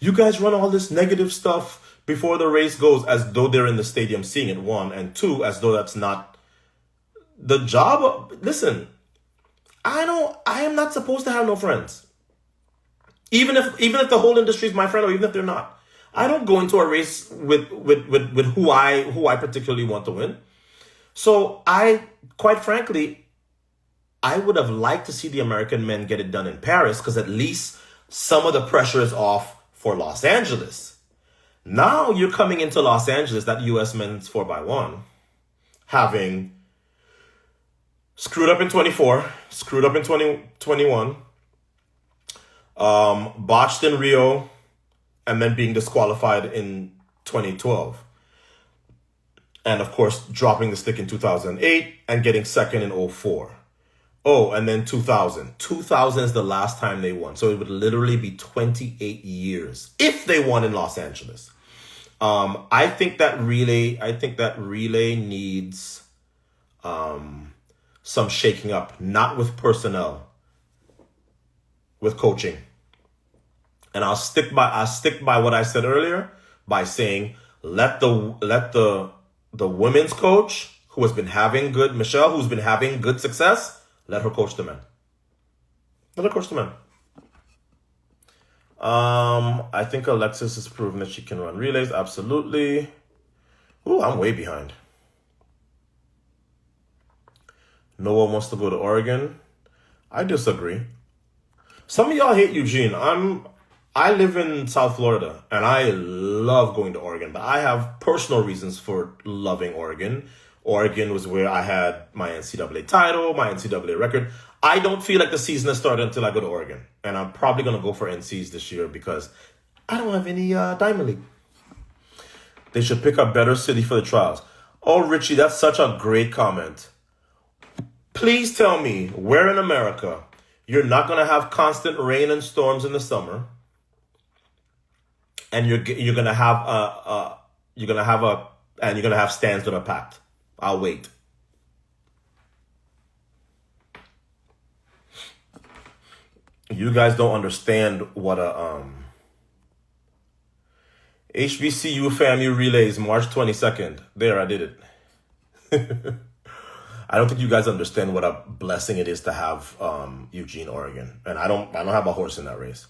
You guys run all this negative stuff before the race goes as though they're in the stadium seeing it, one, and two, as though that's not the job. Listen, I am not supposed to have no friends. Even if the whole industry is my friend, or even if they're not. I don't go into a race with who I particularly want to win. So quite frankly, I would have liked to see the American men get it done in Paris, because at least some of the pressure is off for Los Angeles. Now you're coming into Los Angeles, that US men's 4x1, having screwed up in 24, screwed up in 2021, botched in Rio, and then being disqualified in 2012. And of course, dropping the stick in 2008 and getting second in 04. Oh, and then 2000. 2000 is the last time they won. So it would literally be 28 years if they won in Los Angeles. I think that relay needs some shaking up, not with personnel, with coaching. And I'll stick by what I said earlier by saying let the women's coach who's been having good success, let her coach the men. Let her coach the men. I think Alexis has proven that she can run relays. Absolutely. Ooh, I'm way behind. No one wants to go to Oregon. I disagree. Some of y'all hate Eugene. I live in South Florida, and I love going to Oregon, but I have personal reasons for loving Oregon. Oregon was where I had my NCAA title, my NCAA record. I don't feel like the season has started until I go to Oregon, and I'm probably going to go for NCs this year because I don't have any Diamond League. They should pick a better city for the trials. Oh, Richie, that's such a great comment. Please tell me where in America you're not going to have constant rain and storms in the summer, and you're going to have stands that are packed. I'll wait. You guys don't understand what a HBCU FAMU relays March 22nd. There, I did it. I don't think you guys understand what a blessing it is to have Eugene, Oregon. And I don't have a horse in that race.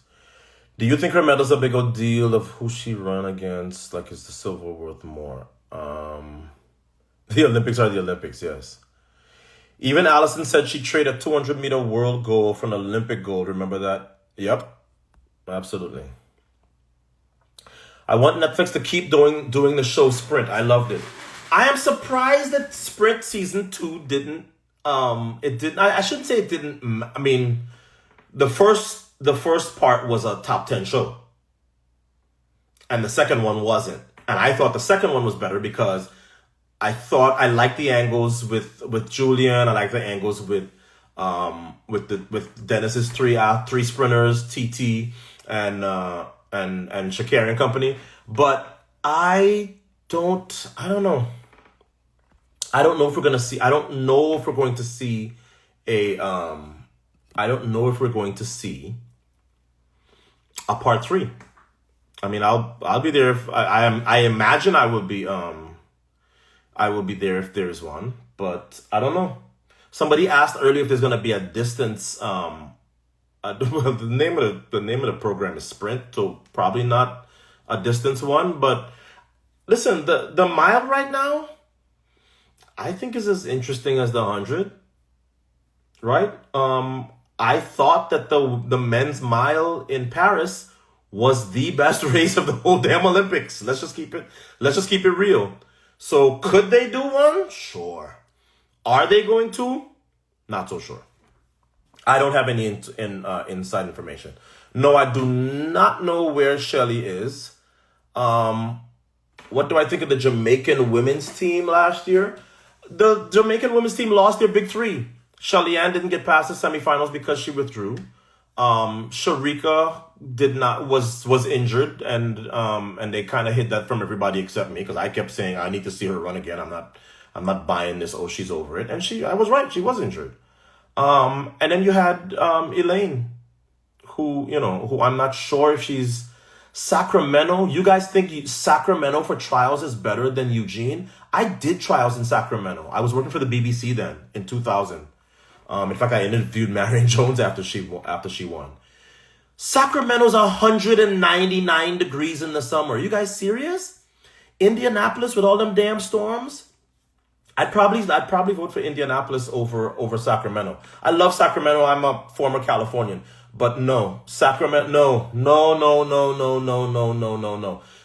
Do you think her medal's a big old deal of who she run against? Like, is the silver worth more? The Olympics are the Olympics, yes. Even Allison said she traded a 200-meter world gold for an Olympic gold. Remember that? Yep, absolutely. I want Netflix to keep doing the show Sprint. I loved it. I am surprised that Sprint season 2 didn't. I shouldn't say it didn't. I mean, the first part was a top 10 show, and the second one wasn't. And I thought the second one was better because I thought I liked the angles with Julian. I liked the angles with Dennis's three sprinters, TT and Shakari and company. But I don't know. I don't know if we're going to see. I don't know if we're going to see a part 3. I mean, I'll be there if I imagine I will be there if there's one, but I don't know. Somebody asked earlier if there's going to be a distance. The name of the program is Sprint, so probably not a distance one. But listen, the mile right now, I think is as interesting as the 100. Right? I thought that the men's mile in Paris was the best race of the whole damn Olympics. Let's just keep it real. So could they do one? Sure. Are they going to? Not so sure. I don't have any inside information. No, I do not know where Shelly is. What do I think of the Jamaican women's team last year? The Jamaican women's team lost their big 3. Shelly Ann didn't get past the semifinals because she withdrew. Sharika was injured, and they kind of hid that from everybody except me because I kept saying I need to see her run again. I'm not buying this. Oh, she's over it, and I was right. She was injured. And then you had Elaine, who I'm not sure if she's Sacramento, you guys think Sacramento for trials is better than Eugene? I did trials in Sacramento. I was working for the BBC then in 2000. In fact, I interviewed Marion Jones after she won. Sacramento's 199 degrees in the summer. You guys serious? Indianapolis with all them damn storms? I'd probably vote for Indianapolis over Sacramento. I love Sacramento. I'm a former Californian. But no, Sacramento, no.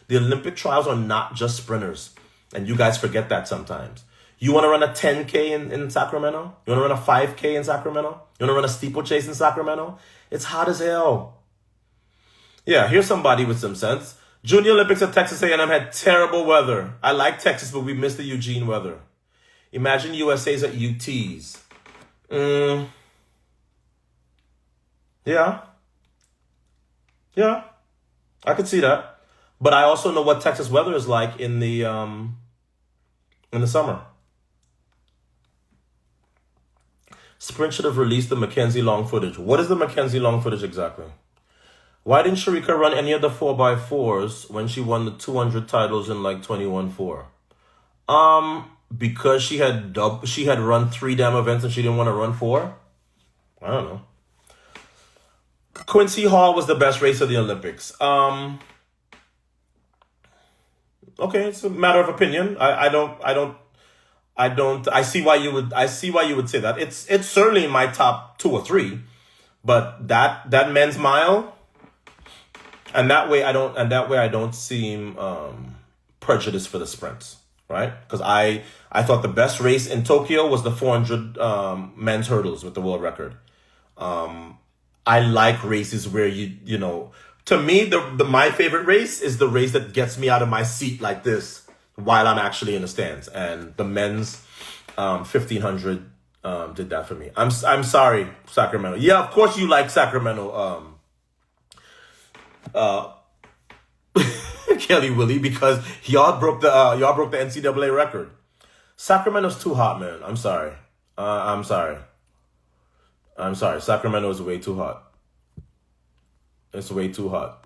The Olympic trials are not just sprinters. And you guys forget that sometimes. You want to run a 10K in Sacramento? You want to run a 5K in Sacramento? You want to run a steeplechase in Sacramento? It's hot as hell. Yeah, here's somebody with some sense. Junior Olympics at Texas A&M had terrible weather. I like Texas, but we missed the Eugene weather. Imagine USA's at UT's. Yeah, I could see that. But I also know what Texas weather is like in the summer. Sprint should have released the Mackenzie Long footage. What is the Mackenzie Long footage exactly? Why didn't Sharika run any of the 4x4s when she won the 200 titles in like 21-4? Because she had run 3 damn events and she didn't want to run 4? I don't know. Quincy Hall was the best race of the Olympics. Okay, it's a matter of opinion. I see why you would say that. It's certainly in my top 2 or 3, but that men's mile, and that way I don't seem prejudiced for the sprints, right? Because I thought the best race in Tokyo was the 400 men's hurdles with the world record. I like races where you know, to me, my favorite race is the race that gets me out of my seat like this while I'm actually in the stands. And the men's 1500 did that for me. I'm sorry, Sacramento. Yeah, of course you like Sacramento, Kelly Willie, because y'all broke the NCAA record. Sacramento's too hot, man. I'm sorry. Sacramento is way too hot. It's way too hot.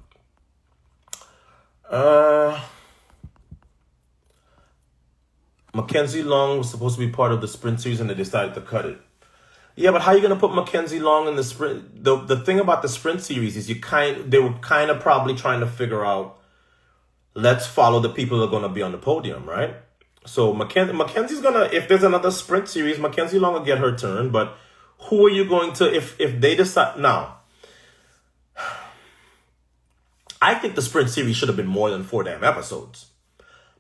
Mackenzie Long was supposed to be part of the sprint series and they decided to cut it. Yeah, but how are you going to put Mackenzie Long in the sprint? The thing about the sprint series is they were kind of probably trying to figure out, let's follow the people that are going to be on the podium, right? So Mackenzie's going to, if there's another sprint series, Mackenzie Long will get her turn, but who are you going to, if they decide, now, I think the sprint series should have been more than 4 damn episodes,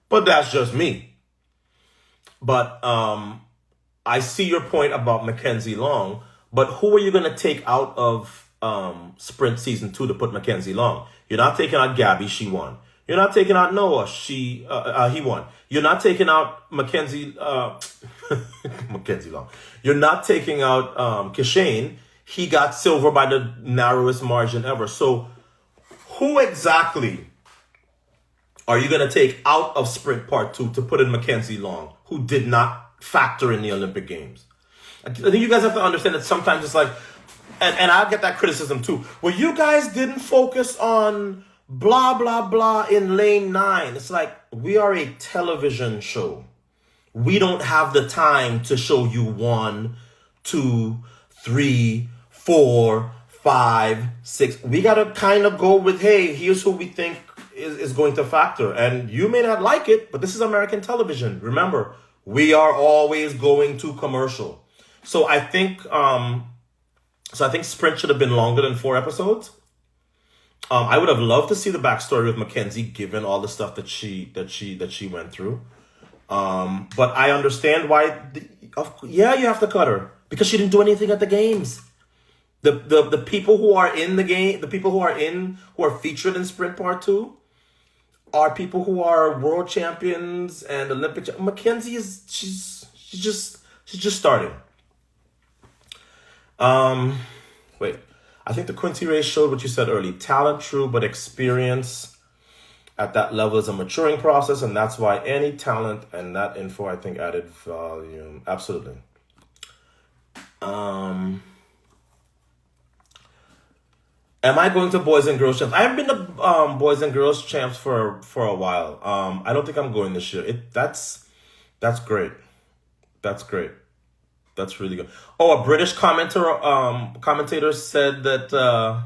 but that's just me. But I see your point about Mackenzie Long, but who are you going to take out of sprint season 2 to put Mackenzie Long? You're not taking out Gabby, she won. You're not taking out Noah, he won. You're not taking out Mackenzie Long. You're not taking out Kishane. He got silver by the narrowest margin ever. So who exactly are you going to take out of sprint part 2 to put in Mackenzie Long, who did not factor in the Olympic Games? I think you guys have to understand that sometimes it's like, and I'll get that criticism too, well, you guys didn't focus on blah, blah, blah in lane 9. It's like, we are a television show. We don't have the time to show you 1, 2, 3, 4, 5, 6. We got to kind of go with, hey, here's who we think is going to factor. And you may not like it, but this is American television. Remember, we are always going to commercial. So I think sprint should have been longer than 4 episodes. I would have loved to see the backstory with Mackenzie, given all the stuff that she went through. But I understand why. You have to cut her because she didn't do anything at the games. The people who are in the game, the people who are featured in Sprint Part 2, are people who are world champions and Olympic. Mackenzie she's just starting. Wait. I think the Quincy race showed what you said early. Talent, true, but experience at that level is a maturing process, and that's why any talent and that info, I think, added volume. Absolutely. Am I going to boys and girls champs? I haven't been to boys and girls champs for a while. I don't think I'm going this year. That's great. That's great. That's really good. Oh, a British commentator said that.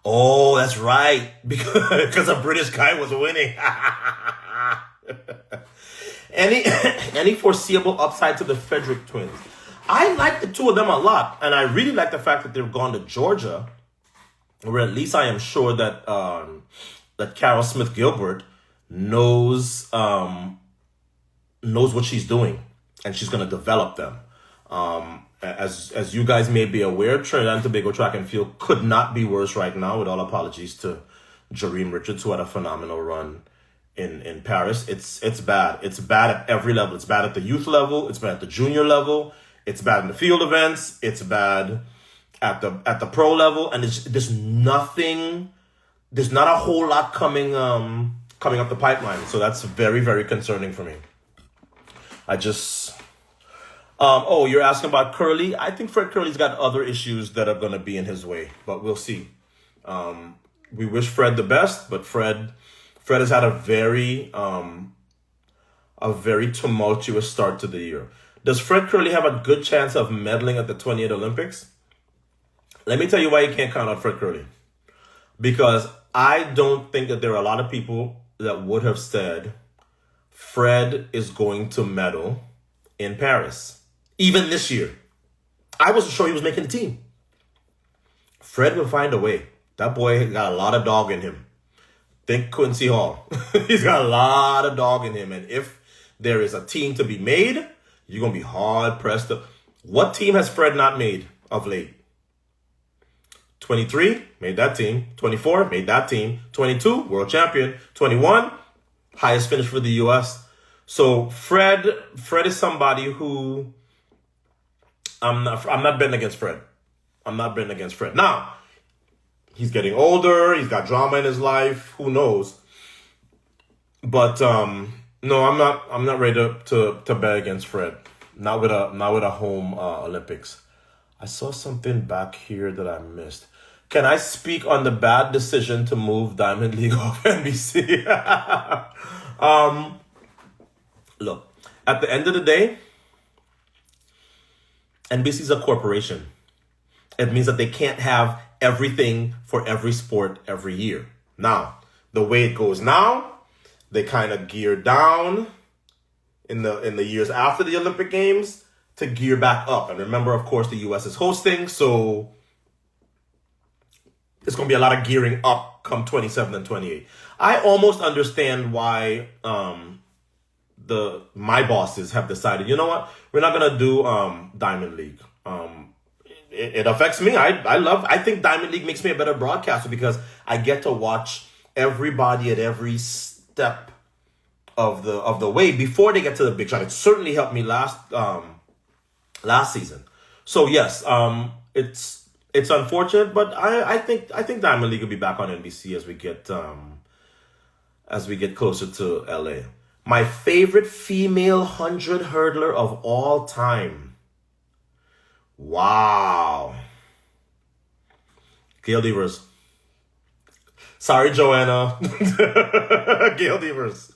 Oh, that's right, because a British guy was winning. Any any foreseeable upside to the Frederick twins? I like the two of them a lot, and I really like the fact that they've gone to Georgia, where at least I am sure that that Carol Smith Gilbert knows knows what she's doing, and she's going to develop them. As you guys may be aware, Trinidad and Tobago track and field could not be worse right now. With all apologies to Jareen Richards, who had a phenomenal run in Paris. It's bad. It's bad at every level. It's bad at the youth level. It's bad at the junior level. It's bad in the field events. It's bad at the pro level. And there's nothing. There's not a whole lot coming up the pipeline. So that's very, very concerning for me. I just. Oh, you're asking about Kerley? I think Fred Kerley's got other issues that are going to be in his way, but we'll see. We wish Fred the best, but Fred has had a very tumultuous start to the year. Does Fred Kerley have a good chance of medaling at the 28 Olympics? Let me tell you why you can't count out Fred Kerley. Because I don't think that there are a lot of people that would have said Fred is going to medal in Paris. Even this year. I wasn't sure he was making the team. Fred will find a way. That boy got a lot of dog in him. Think Quincy Hall. He's got a lot of dog in him. And if there is a team to be made, you're going to be hard pressed to... What team has Fred not made of late? 23, made that team. 24, made that team. 22, world champion. 21, highest finish for the U.S. So Fred is somebody who... I'm not betting against Fred. I'm not betting against Fred. Now, he's getting older. He's got drama in his life. Who knows? But no, I'm not ready to bet against Fred. Not with a home Olympics. I saw something back here that I missed. Can I speak on the bad decision to move Diamond League off NBC? Look, at the end of the day, NBC is a corporation. It means that they can't have everything for every sport every year. Now, the way it goes now, they kind of gear down in the years after the Olympic Games to gear back up. And remember, of course, the U.S. is hosting, so it's going to be a lot of gearing up come 27 and 28. I almost understand why my bosses have decided, you know what, we're not gonna do Diamond League. It affects me. I think Diamond League makes me a better broadcaster because I get to watch everybody at every step of the way before they get to the big shot. It certainly helped me last season. So yes, it's unfortunate, but I think Diamond League will be back on NBC as we get closer to LA. My favorite female 100 hurdler of all time. Wow. Gail Devers. Sorry, Joanna. Gail Devers.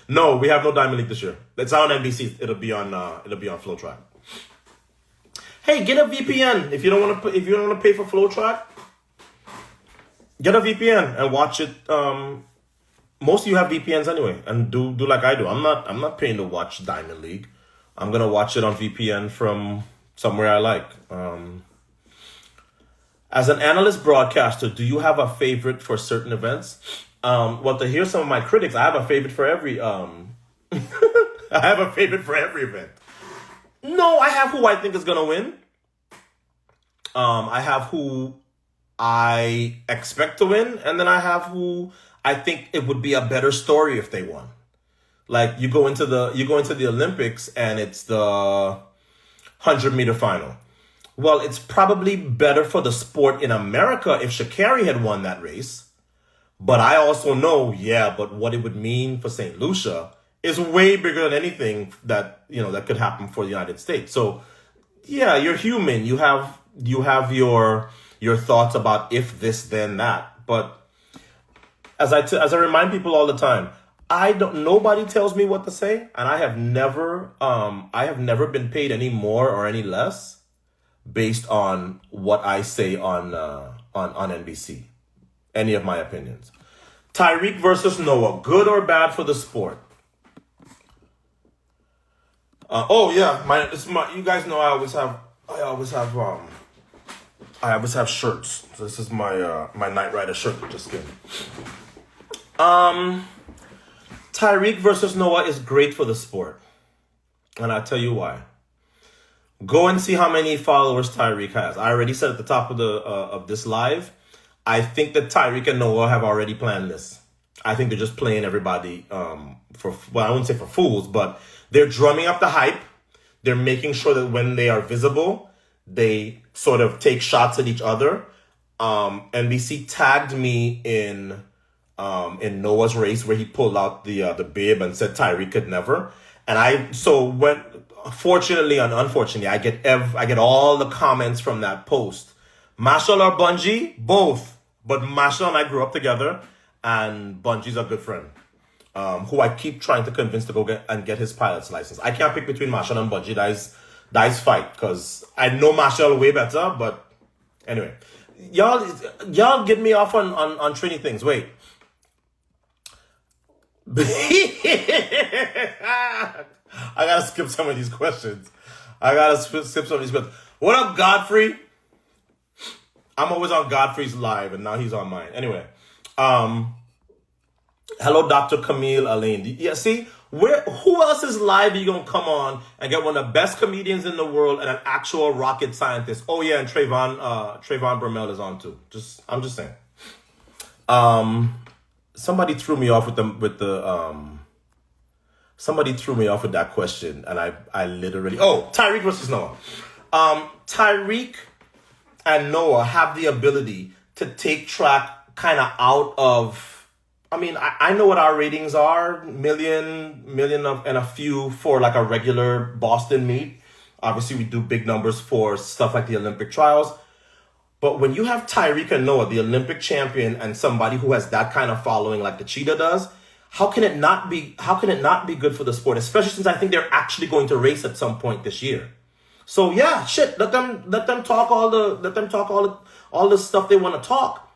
No, we have no Diamond League this year. It's on NBC. It'll be on FlowTrack. Hey, get a VPN if you don't want to pay for FlowTrack. Get a VPN and watch it. Most of you have VPNs anyway, and do like I do. I'm not paying to watch Diamond League. I'm gonna watch it on VPN from somewhere I like. As an analyst broadcaster, do you have a favorite for certain events? Well, to hear some of my critics, I have a favorite for every I have a favorite for every event. No, I have who I think is gonna win. I have who I expect to win, and then I have who I think it would be a better story if they won. Like you go into the Olympics and it's the 100-meter final. Well, it's probably better for the sport in America if Sha'Carri had won that race. But I also know, but what it would mean for St. Lucia is way bigger than anything that could happen for the United States. So, yeah, you're human. You have your your thoughts about if this, then that. But as I remind people all the time, nobody tells me what to say, and I have never been paid any more or any less based on what I say on NBC. Any of my opinions. Tyreek versus Noah, good or bad for the sport? You guys know I always have shirts. So this is my Knight Rider shirt. Just kidding. Tyreek versus Noah is great for the sport, and I'll tell you why. Go and see how many followers Tyreek has. I already said at the top of this live, I think that Tyreek and Noah have already planned this. I think they're just playing everybody I wouldn't say for fools, but they're drumming up the hype. They're making sure that when they are visible, they sort of take shots at each other. NBC tagged me in Noah's race where he pulled out the bib and said Tyreek could never. And fortunately and unfortunately, I get all the comments from that post. Marshall or Bungie, both. But Marshall and I grew up together, and Bungie's a good friend, who I keep trying to convince to go get his pilot's license. I can't pick between Marshall and Bungie. That's fight, because I know Marshall way better. But anyway, y'all get me off on Trini things. Wait. I gotta skip some of these questions. What up, Godfrey? I'm always on Godfrey's live, and now he's on mine. Anyway, hello, Dr. Camille Alain. Yeah, see, who else is live? You gonna come on and get one of the best comedians in the world and an actual rocket scientist? Oh yeah, and Trayvon Bromell is on too. I'm just saying. Somebody threw me off with that question, and I literally Tyreek versus Noah. Tyreek and Noah have the ability to take track kind of out of. I mean, I know what our ratings are, million and a few for like a regular Boston meet. Obviously, we do big numbers for stuff like the Olympic trials. But when you have Tyreek and Noah, the Olympic champion, and somebody who has that kind of following like the Cheetah does, how can it not be good for the sport? Especially since I think they're actually going to race at some point this year. So yeah, let them talk all the stuff they want to talk.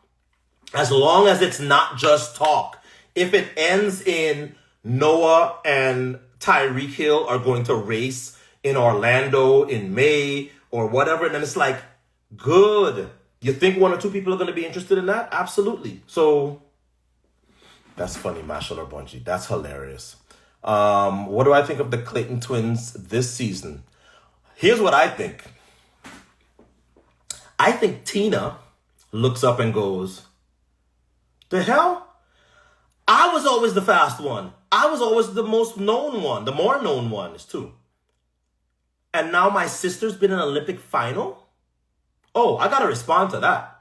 As long as it's not just talk. If it ends in Noah and Tyreek Hill are going to race in Orlando in May or whatever, then it's like, good. You think one or two people are going to be interested in that? Absolutely. So that's funny, Marshall or Bungie. That's hilarious. What do I think of the Clayton twins this season? Here's what I think. I think Tina looks up and goes, the hell? I was always the fast one. I was always the most known one. The more known one is too. And now my sister's been in an Olympic final? Oh, I got to respond to that.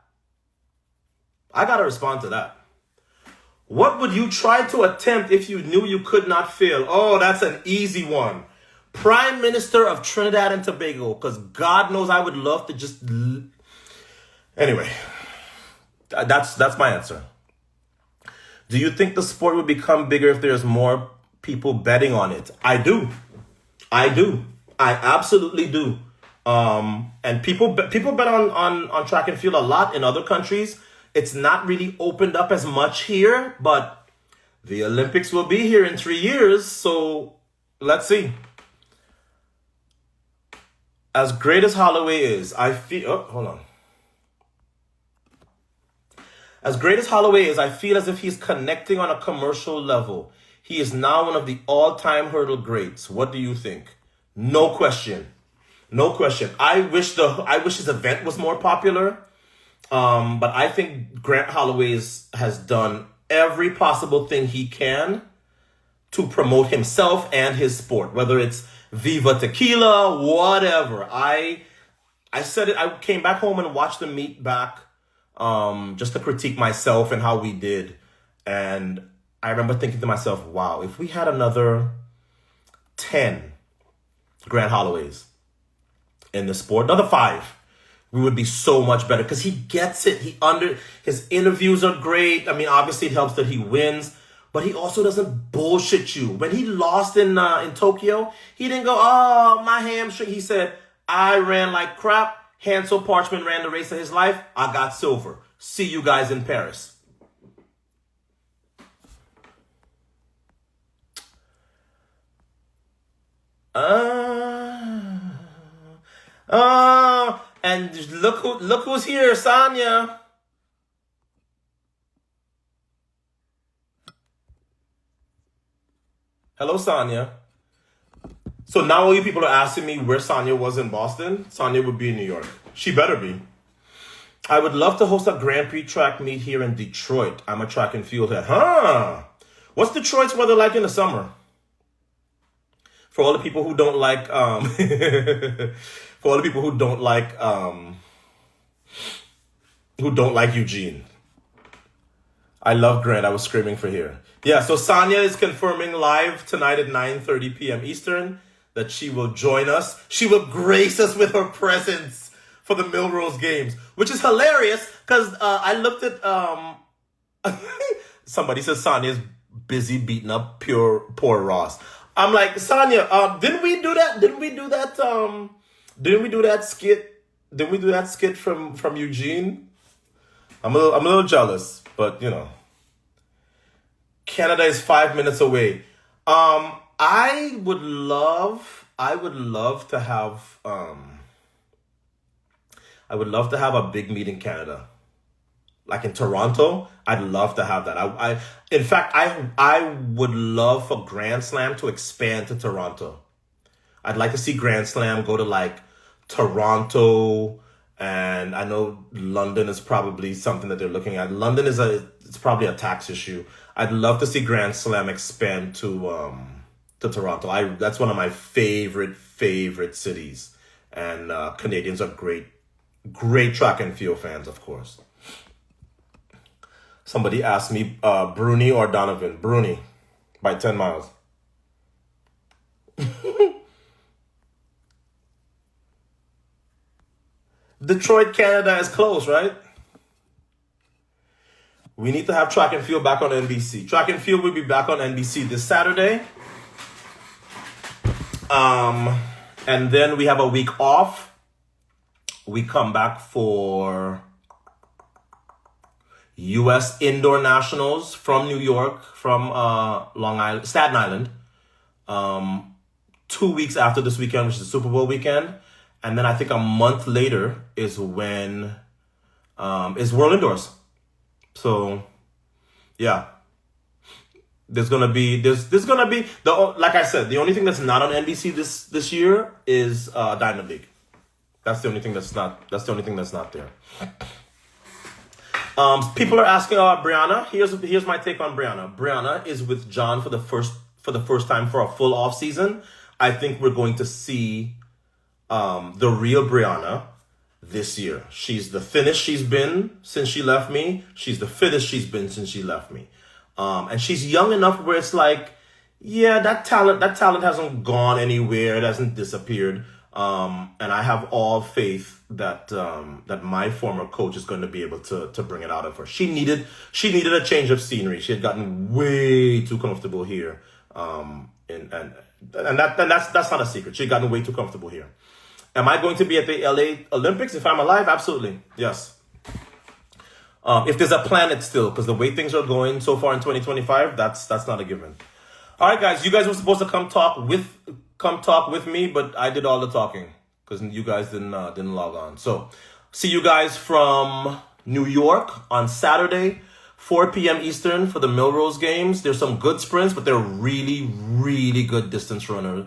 What would you try to attempt if you knew you could not fail? Oh, that's an easy one. Prime Minister of Trinidad and Tobago, because God knows I would love to just... Anyway, that's my answer. Do you think the sport would become bigger if there's more people betting on it? I do. I absolutely do. And people bet on track and field a lot in other countries. It's not really opened up as much here, but the Olympics will be here in 3 years, so let's see. As great as Holloway is, I feel as if he's connecting on a commercial level. He is now one of the all-time hurdle greats. What do you think? No question. I wish his event was more popular. But I think Grant Holloway has done every possible thing he can to promote himself and his sport, whether it's Viva Tequila, whatever. I said it. I came back home and watched the meet back, just to critique myself and how we did. And I remember thinking to myself, wow, if we had another 10 Grant Holloways in the sport, another 5, we would be so much better because he gets it. His interviews are great. I mean, obviously it helps that he wins, but he also doesn't bullshit you. When he lost in Tokyo, he didn't go, "Oh, my hamstring." He said, "I ran like crap. Hansel Parchment ran the race of his life. I got silver. See you guys in Paris." And look who's here, Sonya. Hello, Sonya. So now all you people are asking me where Sonya was in Boston. Sonya would be in New York. She better be. I would love to host a Grand Prix track meet here in Detroit. I'm a track and field head. Huh? What's Detroit's weather like in the summer? For all the people who don't like, for all the people who don't like Eugene. I love Grant. I was screaming for here. Yeah, so Sonya is confirming live tonight at 9:30 p.m. Eastern that she will join us. She will grace us with her presence for the Millrose Games, which is hilarious because I looked at somebody says Sonya is busy beating up poor Ross. I'm like, Sonya, didn't we do that skit? Didn't we do that skit from Eugene? I'm a little jealous, but you know. Canada is 5 minutes away. I would love to have a big meet in Canada. Like in Toronto, I'd love to have that. In fact, I would love for Grand Slam to expand to Toronto. I'd like to see Grand Slam go to like Toronto, and I know London is probably something that they're looking at. London it's probably a tax issue. I'd love to see Grand Slam expand to Toronto. That's one of my favorite cities, and Canadians are great track and field fans, of course. Somebody asked me, Bruni or Donovan? Bruni, by 10 miles. Detroit, Canada is close, right? We need to have track and field back on NBC. Track and field will be back on NBC this Saturday. And then we have a week off. We come back for U.S. Indoor Nationals from New York, from Staten Island. 2 weeks after this weekend, which is the Super Bowl weekend. And then I think a month later is when is World Indoors. So yeah. There's gonna be like I said, the only thing that's not on NBC this year is Diamond League. That's the only thing that's not there. People are asking about Briana. Here's my take on Briana. Briana is with John for the first time for a full off season. I think we're going to see the real Briana this year. She's the thinnest she's been since she left me. She's the fittest she's been since she left me. And she's young enough where it's like, yeah, that talent hasn't gone anywhere. It hasn't disappeared. And I have all faith that my former coach is going to be able to bring it out of her. She needed a change of scenery. She had gotten way too comfortable here. And that's not a secret. She had gotten way too comfortable here. Am I going to be at the LA Olympics if I'm alive? Absolutely. Yes. If there's a planet still, because the way things are going so far in 2025, that's not a given. All right, guys, you guys were supposed to come talk with me, but I did all the talking because you guys didn't log on. So see you guys from New York on Saturday, 4 p.m. Eastern for the Millrose Games. There's some good sprints, but they're really, really good distance runners.